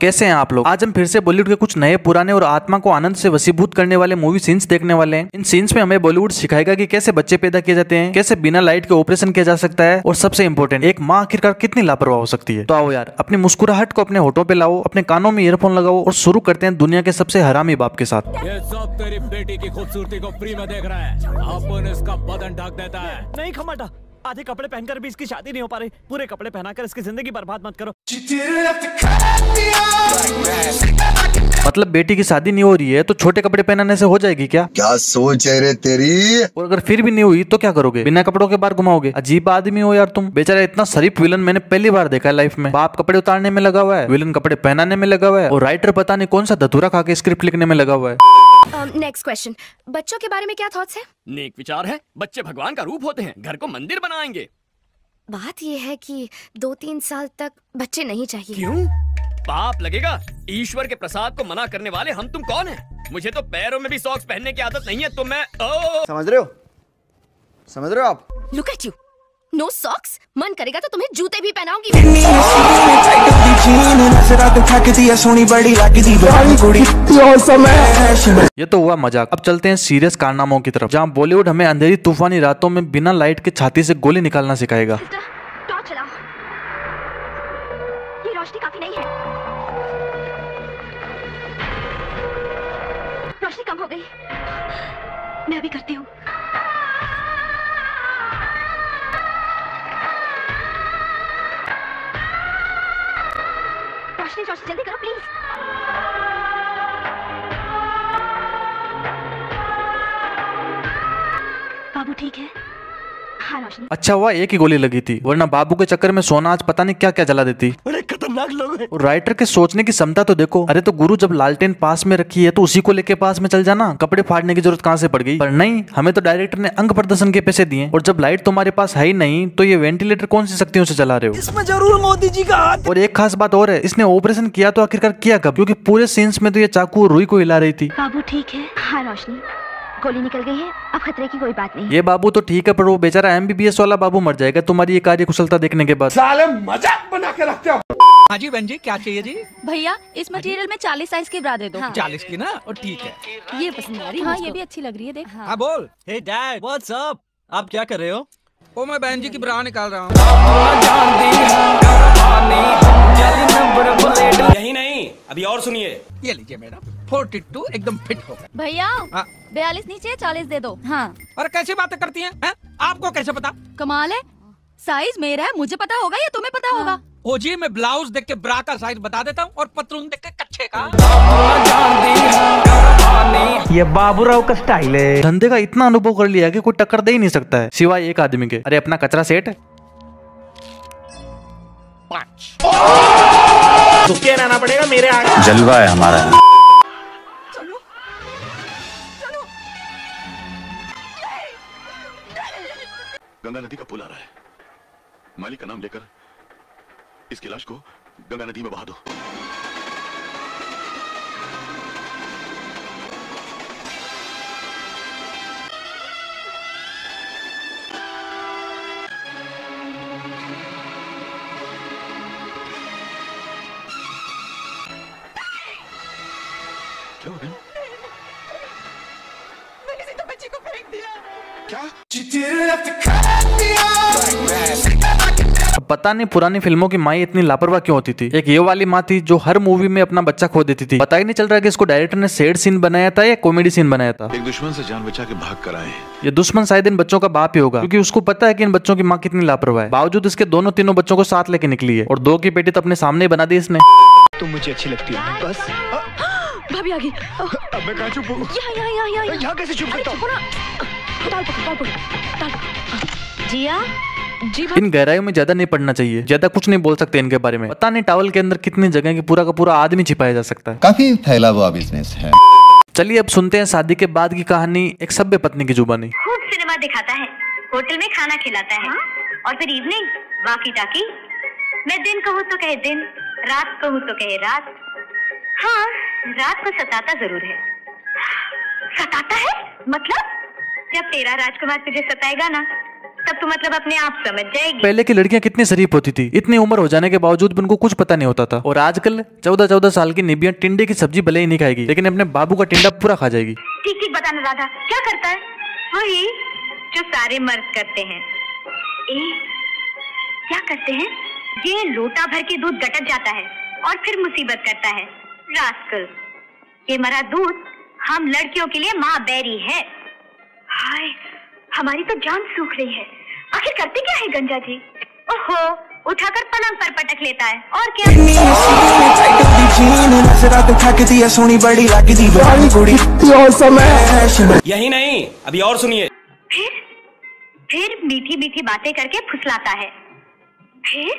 कैसे हैं आप लोग। आज हम फिर से बॉलीवुड के कुछ नए पुराने और आत्मा को आनंद से वशीभूत करने वाले मूवी सीन्स देखने वाले हैं। इन सीन्स में हमें बॉलीवुड सिखाएगा कि कैसे बच्चे पैदा किए जाते हैं, कैसे बिना लाइट के ऑपरेशन किया जा सकता है, और सबसे इंपॉर्टेंट एक माँ आखिरकार कितनी लापरवाह हो सकती है। तो आओ यार, अपनी मुस्कुराहट को अपने होठों पे लाओ, अपने कानों में ईयरफोन लगाओ और शुरू करते हैं दुनिया के सबसे हरामी बाप के साथ। ये सब तेरी बेटी की खूबसूरती को फ्री में देख रहा है। अपन इसका बदन ढक देता है। नहीं खमाटा, आधे कपड़े पहनकर भी इसकी शादी नहीं हो पा रही। पूरे कपड़े पहनाकर इसकी जिंदगी बर्बाद मत करो। मतलब बेटी की शादी नहीं हो रही है तो छोटे कपड़े पहनाने से हो जाएगी क्या? क्या सोच है रे तेरी? और अगर फिर भी नहीं हुई तो क्या करोगे? बिना कपड़ों के बाहर घुमाओगे? अजीब आदमी हो यार तुम। बेचारा इतना शरीफ विलन मैंने पहली बार देखा है लाइफ में। बाप कपड़े उतारने में लगा हुआ है, विलन कपड़े पहनाने में लगा हुआ है, और राइटर पता नहीं कौन सा धतूरा खा के स्क्रिप्ट लिखने में लगा हुआ है। नेक्स्ट क्वेश्चन, बच्चों के बारे में क्या थॉट्स है? नेक विचार है। बच्चे भगवान का रूप होते हैं, घर को मंदिर बनाएंगे। बात ये है कि 2-3 साल तक बच्चे नहीं चाहिए। क्यों? पाप लगेगा। ईश्वर के प्रसाद को मना करने वाले हम तुम कौन हैं? मुझे तो पैरों में भी सॉक्स पहनने की आदत नहीं है तो मैं समझ रहे हो? समझ रहे हो आप? Look at you, no socks. मन करेगा तो तुम्हें जूते भी पहनाऊंगी। ये तो हुआ मजाक। अब चलते हैं सीरियस कारनामों की तरफ, जहाँ बॉलीवुड हमें अंधेरी तूफानी रातों में बिना लाइट के छाती से गोली निकालना सिखाएगा। टॉर्च चलाओ, ये रोशनी काफी नहीं है। रोशनी कम हो गई, मैं अभी करती हूँ। रोशनी जल्दी करो प्लीज। बाबू ठीक है? हाँ रोशनी। अच्छा हुआ एक ही गोली लगी थी, वरना बाबू के चक्कर में सोना आज पता नहीं क्या क्या जला देती। बड़े खतरनाक लोग हैं। और राइटर के सोचने की क्षमता तो देखो। अरे तो गुरु जब लालटेन पास में रखी है तो उसी को लेके पास में चल जाना, कपड़े फाड़ने की जरूरत कहाँ से पड़ गई? पर नहीं, हमें तो डायरेक्टर ने अंग प्रदर्शन के पैसे दिए, और जब लाइट तुम्हारे पास है ही नहीं तो ये वेंटिलेटर कौन सी शक्तियों से चला रहे हो? इसमें जरूर मोदी जी का हाथ। और एक खास बात और है, इसने ऑपरेशन किया तो आखिरकार किया कब? क्योंकि पूरे सीन्स में तो ये चाकू रुई को हिला रही थी। बाबू ठीक है? हाँ रोशनी, गोली निकल गई है, अब खतरे की कोई बात नहीं। ये बाबू तो ठीक है, पर वो बेचारा MBBS वाला बाबू मर जाएगा तुम्हारी ये कार्य कुशलता देखने के बाद। साले मजाक बना के रखते हो। हाँ जी बहन जी, क्या चाहिए जी? भैया इस मटेरियल में 40 साइज की ब्रा दे दो। हाँ। 40 की ना? और ठीक है। ये पसंद आ रही है। हाँ ये भी अच्छी लग रही है, देख। हाँ बोल। हे डैड, व्हाट्स अप? आप क्या कर रहे हो? ओ मैं बहन जी की ब्रा निकाल रहा हूँ। यही नहीं, अभी और सुनिए। ये लीजिए मैडम, 42 एकदम फिट हो गए। भैया हाँ। 42 नीचे 40 दे दो। हाँ। और कैसी बातें करती हैं? आपको कैसे पता? कमाल है, साइज मेरा है, मुझे पता होगा या तुम्हें पता होगा? ओ जी, मैं ब्लाउज देख के ब्रा का साइज बता देता हूँ और पतलून देख के कच्छे का। ये बाबूराव का स्टाइल है। धंधे का इतना अनुभव कर लिया कि कोई टक्कर दे ही नहीं सकता है सिवाय एक आदमी के। अरे अपना कचरा सेट है। झुके रहना पड़ेगा मेरे आगे। जलवा है हमारा। गंगा नदी का पुल आ रहा है। मालिक का नाम लेकर इसकी लाश को गंगा नदी में बहा दो। क्या हो गया? मैंने तो बच्ची को फेंक दिया। क्या? अब पता नहीं पुरानी फिल्मों की माँ इतनी लापरवाह क्यों होती थी। एक ये वाली माँ थी जो हर मूवी में अपना बच्चा खो देती थी। पता ही नहीं चल रहा कि इसको डायरेक्टर ने सैड सीन बनाया था या कॉमेडी सीन बनाया था। एक दुश्मन से जान बचा के भाग कर आए। ये दुश्मन शायद इन बच्चों का बाप ही होगा, क्योंकि उसको पता है कि इन बच्चों की माँ कितनी लापरवाह है। बावजूद इसके दोनों तीनों बच्चों को साथ लेके निकली है, और 2 की पेटी तो अपने सामने बना दी इसने। तुम मुझे अच्छी लगती हो बस। भाभी आ गई। अब मैं कहाँ चुप हूँ? यहाँ कैसे चुप करता हूँ? जिया जी। इन गहराइयों में ज्यादा नहीं पढ़ना चाहिए, ज्यादा कुछ नहीं बोल सकते इनके बारे में। पता नहीं टॉवल के अंदर कितनी जगह की पूरा का पूरा आदमी छिपाया जा सकता है। काफी फैला हुआ बिजनेस है। चलिए अब सुनते हैं शादी के बाद की कहानी एक सभ्य पत्नी की जुबानी। खूब सिनेमा दिखाता है, होटल में खाना खिलाता है, और फिर इवनिंग वाकी टाकी। मैं दिन कहूँ तो कहे दिन, रात कहूँ तो कहे रात। हाँ, रात को सताता जरूर है। सताता है मतलब? जब तेरा राजकुमार तुझे सताएगा ना, तब तो मतलब अपने आप समझ जाएगी। पहले की लड़कियां कितनी शरीफ होती थी, इतनी उम्र हो जाने के बावजूद भी उनको कुछ पता नहीं होता था। और आजकल 14-14 साल की निबियां टिंडे की सब्जी भले ही नहीं खाएगी, लेकिन अपने बाबू का टिंडा पूरा खा जाएगी। ठीक ठीक बताना राधा, क्या करता है? वही जो सारे मर्द करते हैं। क्या करते हैं? ये लोटा भर के दूध गटक जाता है और फिर मुसीबत करता है। रास्कल, ये मरा दूध हम लड़कियों के लिए माँ बैरी है। हाय, हमारी तो जान सूख रही है। आखिर करते क्या है गंजा जी? ओहो, उठाकर पलंग पर पटक लेता है और क्या। यही नहीं, अभी और सुनिए। फिर मीठी मीठी बातें करके फुसलाता है, फिर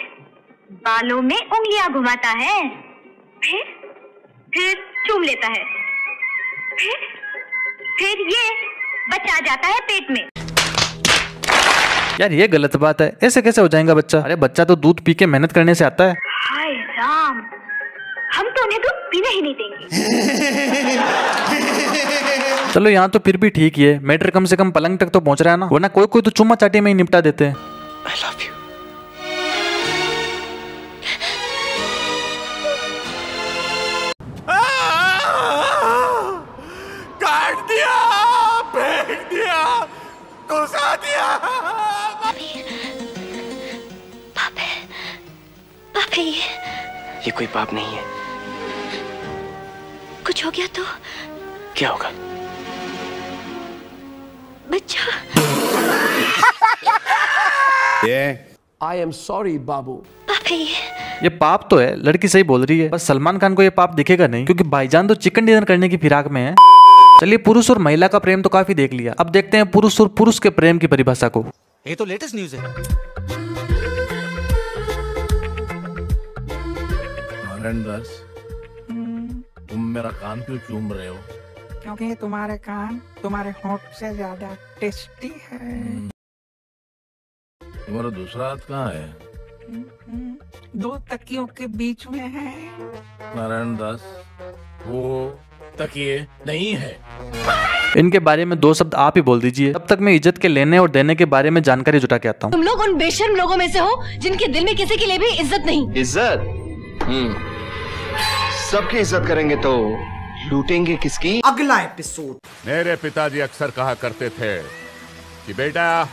बालों में उंगलियां घुमाता है, फिर चूम लेता है, फिर ये बच्चा आ जाता है पेट में। यार ये गलत बात है, ऐसे कैसे हो जाएगा बच्चा? अरे बच्चा तो दूध पी के मेहनत करने से आता है। हाय राम, हम तो उन्हें दूध पीने ही नहीं देंगे। चलो यहाँ तो फिर भी ठीक ही है, मैटर कम से कम पलंग तक तो पहुंच रहा है ना, वरना कोई कोई तो चुम्मा चाटी में ही निपटा देते हैं। I love you. काट दिया, फेंक दिया, घुसा दिया। पापी, ये कोई पाप नहीं है। कुछ हो गया तो? क्या होगा? बच्चा। I am sorry, बाबू। पापी। ये पाप तो है, लड़की सही बोल रही है, बस सलमान खान को ये पाप दिखेगा नहीं, क्योंकि भाईजान तो चिकन डिनर करने की फिराक में है। चलिए, पुरुष और महिला का प्रेम तो काफी देख लिया, अब देखते हैं पुरुष और पुरुष के प्रेम की परिभाषा को। ये तो लेटेस्ट न्यूज़ है। नारायण दास, तुम मेरा कान क्यों चूम रहे हो? क्योंकि तुम्हारे कान तुम्हारे होंठ से ज्यादा टेस्टी है। तुम्हारा दूसरा हाथ कहाँ है? दो तकियों के बीच में है। नारायण दास, वो तकिए नहीं है। इनके बारे में 2 शब्द आप ही बोल दीजिए, तब तक मैं इज्जत के लेने और देने के बारे में जानकारी जुटा के आता हूँ। तुम लोग उन बेशर्म लोगों में से हो जिनके दिल में किसी के लिए भी इज्जत नहीं। इज्जत? सबकी इज्जत करेंगे तो लूटेंगे किसकी? अगला एपिसोड। मेरे पिताजी अक्सर कहा करते थे कि बेटा,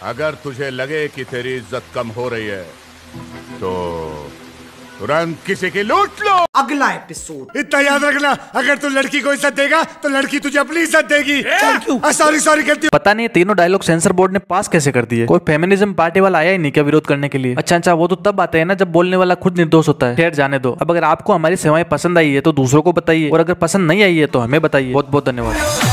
अगर तुझे लगे कि तेरी इज्जत कम हो रही है तो तुरंत किसी की लूट लो। अगला एपिसोड। इतना याद रखना, अगर तू लड़की को इज्जत देगा तो लड़की तुझे अपनी इज्जत देगी। सॉरी करती। पता नहीं तीनों डायलॉग सेंसर बोर्ड ने पास कैसे कर दिए। कोई फेमिनिज्म पार्टी वाला आया ही नहीं क्या विरोध करने के लिए? अच्छा, वो तो तब आते हैं ना जब बोलने वाला खुद निर्दोष होता है। खैर जाने दो। अब अगर आपको हमारी सेवाएं पसंद आई है तो दूसरों को बताइए, और अगर पसंद नहीं आई है तो हमें बताइए। बहुत बहुत धन्यवाद।